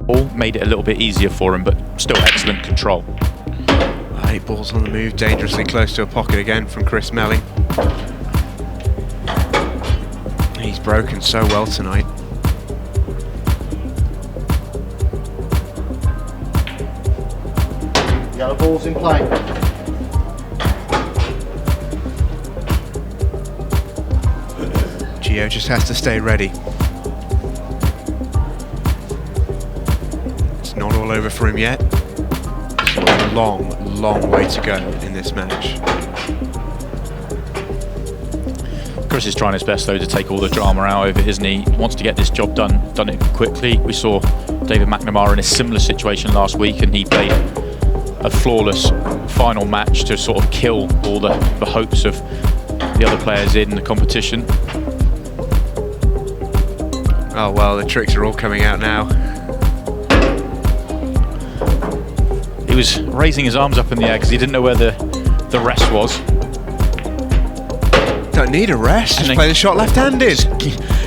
Ball made it a little bit easier for him, but still excellent control. 8 balls on the move, dangerously close to a pocket again from Chris Melling. He's broken so well tonight. Yellow balls in play. Gio just has to stay ready. It's not all over for him yet. There's a long, long way to go in this match. Chris is trying his best though to take all the drama out of it, isn't he? He wants to get this job done it quickly. We saw David McNamara in a similar situation last week, and he played a flawless final match to sort of kill all the hopes of the other players in the competition. Oh well, the tricks are all coming out now. He was raising his arms up in the air because he didn't know where the rest was. Don't need a rest, just play the shot left-handed.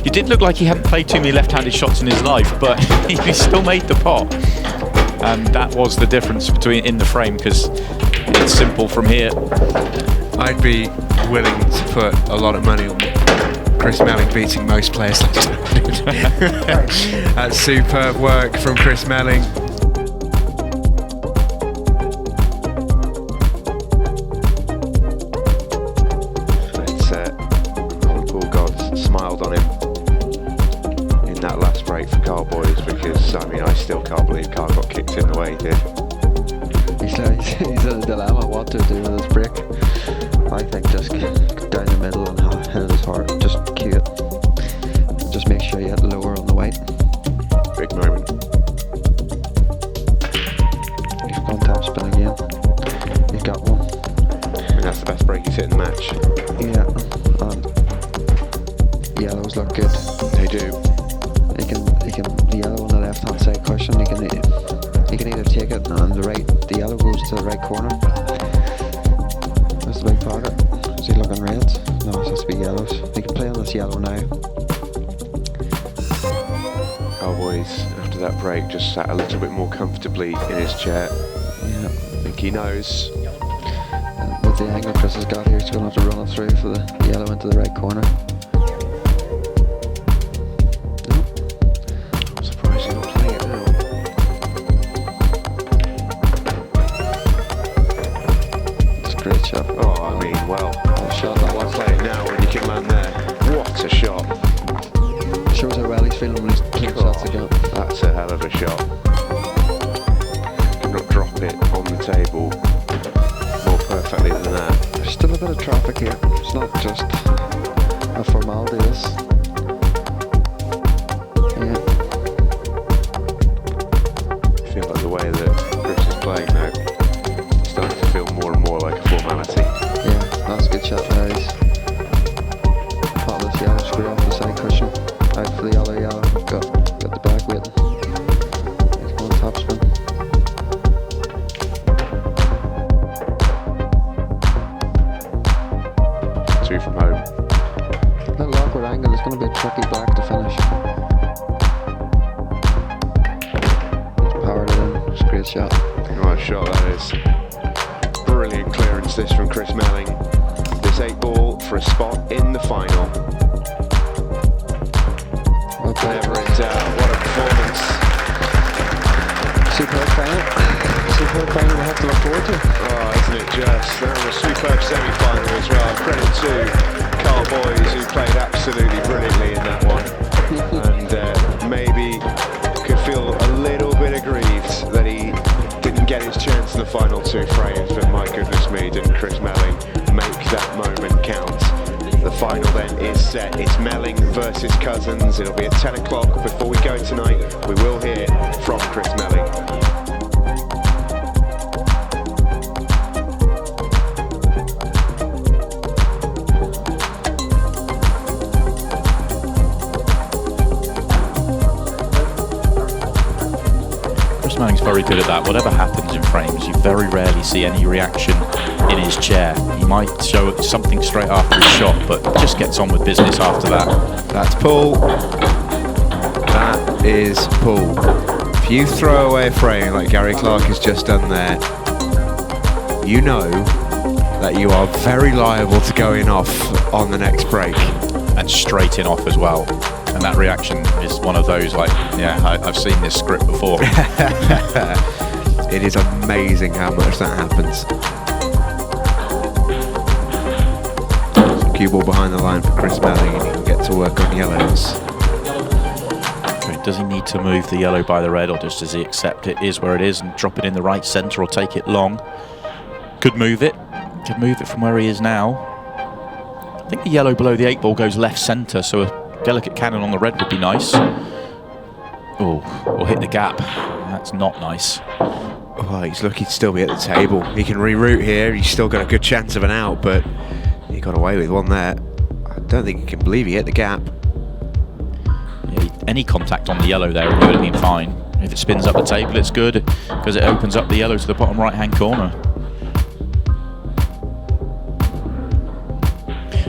You did look like he hadn't played too many left-handed shots in his life, but he still made the pot. And that was the difference between in the frame, because it's simple from here. I'd be willing to put a lot of money on Chris Melling beating most players left-handed. That's superb work from Chris Melling. Smiled on him in that last break for Carl Boys, because I mean I still can't believe Carl got kicked in the way he did. He's in a dilemma what to do with this break. I think just down the middle and hit it as hard, just cue it. Just make sure you hit lower on the white. Big moment. He's gone top spin again. He's got one. I mean that's the best break he's hit in the match. Yeah. Yellows look good. They do. He can the yellow on the left hand side cushion. He can either take it and the yellow goes to the right corner. That's the big pocket. Is he looking reds? No, it has to be yellows. He can play on this yellow now. Cowboys after that break just sat a little bit more comfortably in his chair. Yeah. I think he knows. And with the angle Chris has got here, he's going to have to run it through for the yellow into the right corner. Oh, I mean, well, why play it now when you can land there? What a shot. Shows how well he's feeling when he's playing shots again. That's a hell of a shot. Could not drop it on the table more perfectly than that. There's still a bit of traffic here. It's not just a formality, this. Yeah. I feel like the way that Chris is playing now, it's starting to feel more and more like a formality. Yeah, that's a good shot there. He's pop this yellow screw off the side cushion. Out for the yellow. Got the back waiting. He's going top spin. 2 from home. Little awkward angle. It's going to be a tricky black to finish. He's powered it in. It's a great shot. Right shot that is. Brilliant clearance this from Chris Melling. This 8 ball for a spot in the final. Never in doubt. What a performance. Superb final. Superb final we'll have to look forward to. Oh, isn't it just? That was a superb semi-final as well. Credit to Carl Boys, who played absolutely brilliantly in that one. And maybe could feel a little bit aggrieved that he didn't get his chance in the final 2 frames, but my goodness me, didn't Chris Melling make that moment count. The final then is set. It's Melling versus Cousins. It'll be at 10 o'clock. Before we go tonight, we will hear from Chris Melling. Chris Melling's very good at that. Whatever happens in frames, you very rarely see any reaction in his chair. He might show something straight after his shot, but just gets on with business after that. That's pull. That is pull. If you throw away a frame like Gary Clark has just done there, you know that you are very liable to going off on the next break. And straight in off as well. And that reaction is one of those like, yeah, I've seen this script before. It is amazing how much that happens. So cue ball behind the line for Chris Melling, and he can get to work on yellows. Okay, does he need to move the yellow by the red, or just does he accept it is where it is and drop it in the right centre, or take it long? Could move it from where he is now. I think the yellow below the 8 ball goes left centre, so a delicate cannon on the red would be nice. Oh, or hit the gap. That's not nice. Oh, he's lucky to still be at the table. He can reroute here. He's still got a good chance of an out, but he got away with one there. I don't think he can believe he hit the gap. Yeah, any contact on the yellow there would have been fine. If it spins up the table, it's good because it opens up the yellow to the bottom right-hand corner.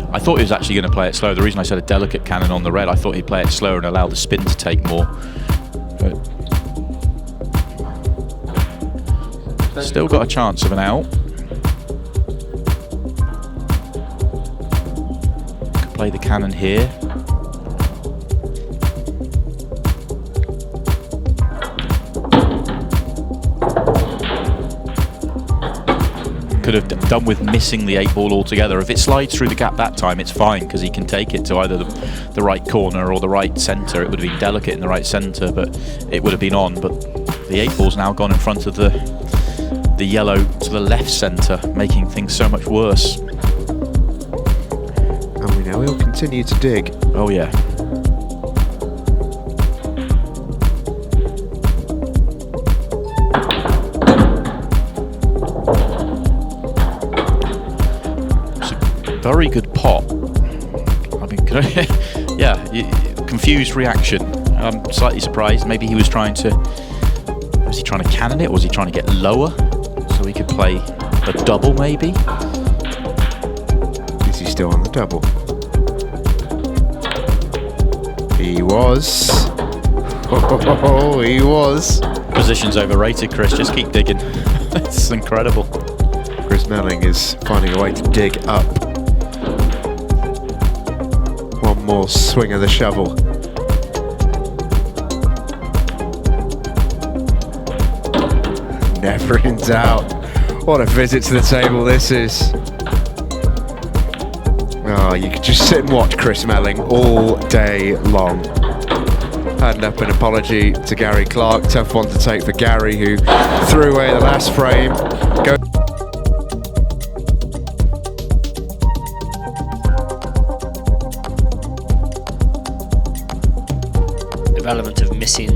I thought he was actually going to play it slow. The reason I said a delicate cannon on the red, I thought he'd play it slower and allow the spin to take more. But still got a chance of an out. Could play the cannon here. Could have done with missing the 8 ball altogether. If it slides through the gap that time, it's fine because he can take it to either the right corner or the right centre. It would have been delicate in the right centre, but it would have been on. But the 8 ball's now gone in front of the yellow to the left centre, making things so much worse. And we know he'll continue to dig. Oh yeah. Very good pot. I mean, yeah, confused reaction. I'm slightly surprised. Maybe he was trying to. Was he trying to cannon it, or was he trying to get lower so he could play a double? Maybe. Is he still on the double? He was. Oh, he was. Position's overrated, Chris. Just keep digging. It's incredible. Chris Melling is finding a way to dig up. One more swing of the shovel. Never in doubt. What a visit to the table this is. Oh, you could just sit and watch Chris Melling all day long. Hand up an apology to Gary Clark. Tough one to take for Gary, who threw away the last frame. Element of missing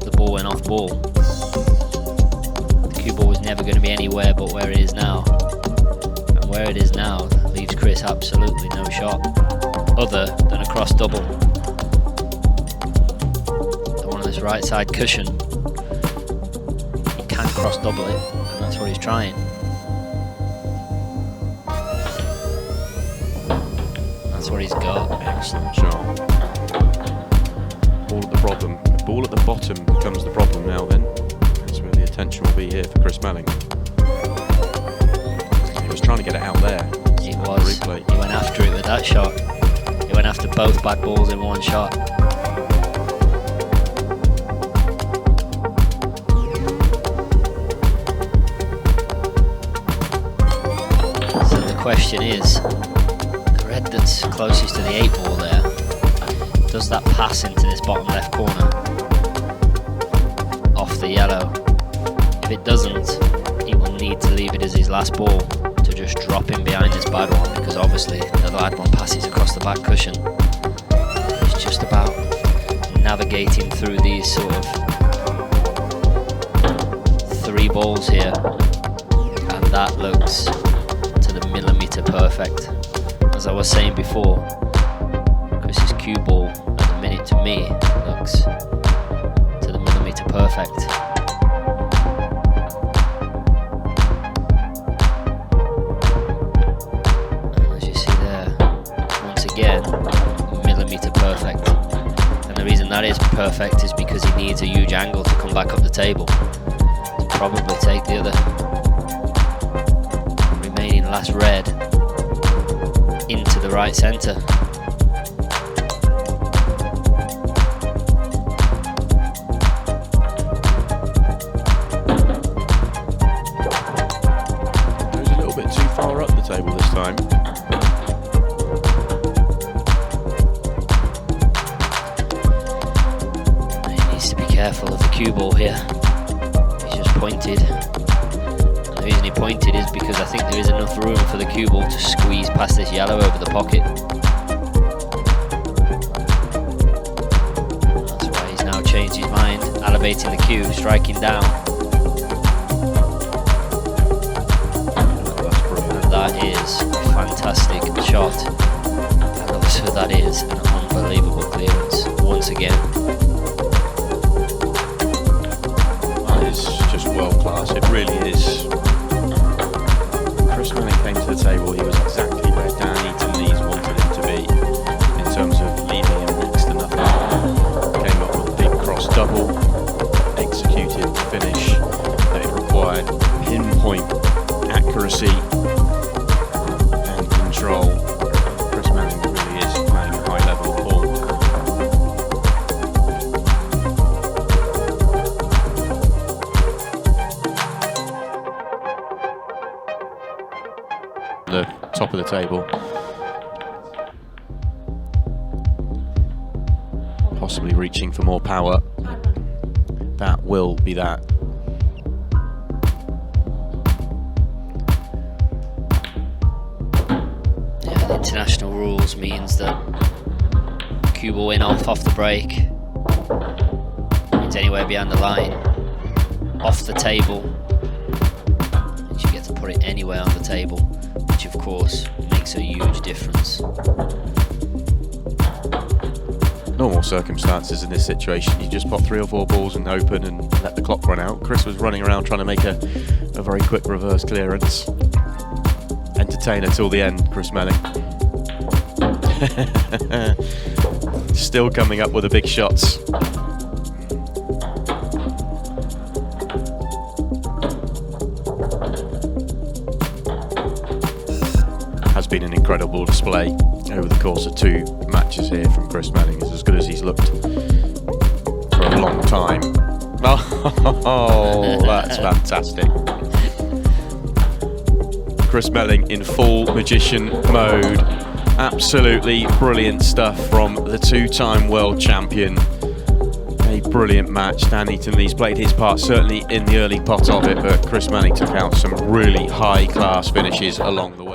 the ball and off ball. The cue ball was never going to be anywhere but where it is now, and where it is now leaves Chris absolutely no shot other than a cross double. The one on this right side cushion, he can cross double it, and that's what he's trying. That's what he's got. Excellent shot. Ball at the problem. Ball at the bottom becomes the problem now then. That's where the attention will be here for Chris Melling. He was trying to get it out there. He was. He went after it with that shot. He went after both bad balls in one shot. So the question is, the red that's closest to the 8 ball there, does that pass into this bottom left corner off the yellow? If it doesn't, he will need to leave it as his last ball to just drop in behind this bad one, because obviously the bad one passes across the back cushion. It's just about navigating through these sort of 3 balls here, and that looks to the millimetre perfect. As I was saying before, Chris's cue ball at the minute to me looks to the millimetre perfect. And as you see there, once again, millimetre perfect. And the reason reason that is perfect is because he needs a huge angle to come back up the table. To probably take the other remaining last red into the right centre. Goes a little bit too far up the table this time. Careful of the cue ball here. He's just pointed. The reason he pointed is because I think there is enough room for the cue ball to squeeze past this yellow over the pocket. That's why he's now changed his mind, elevating the cue, striking down. And that is a fantastic shot. And also that is an unbelievable clearance once again. Just world class, it really is. Chris Melling came to the table, he was exactly where Dan Eaton-Lees wanted him to be in terms of leaving him next to nothing. Came up with a big cross double, executed the finish that it required, pinpoint accuracy and control. Chris Melling really is playing a high level of form. The top of the table, possibly reaching for more power. That will be that. Yeah, the international rules means that cue ball in off the break means anywhere behind the line, off the table, and you get to put it anywhere on the table, which of course makes a huge difference. Normal circumstances in this situation, you just pop 3 or 4 balls in open and let the clock run out. Chris was running around trying to make a very quick reverse clearance. Entertainer till the end, Chris Melling. Still coming up with the big shots. Has been an incredible display over the course of 2 matches here from Chris Melling. It's as good as he's looked for a long time. Oh, that's fantastic. Chris Melling in full magician mode. Absolutely brilliant stuff from the 2-time world champion. A brilliant match. Dan Eaton-Lees played his part certainly in the early pot of it, but Chris Melling took out some really high class finishes along the way.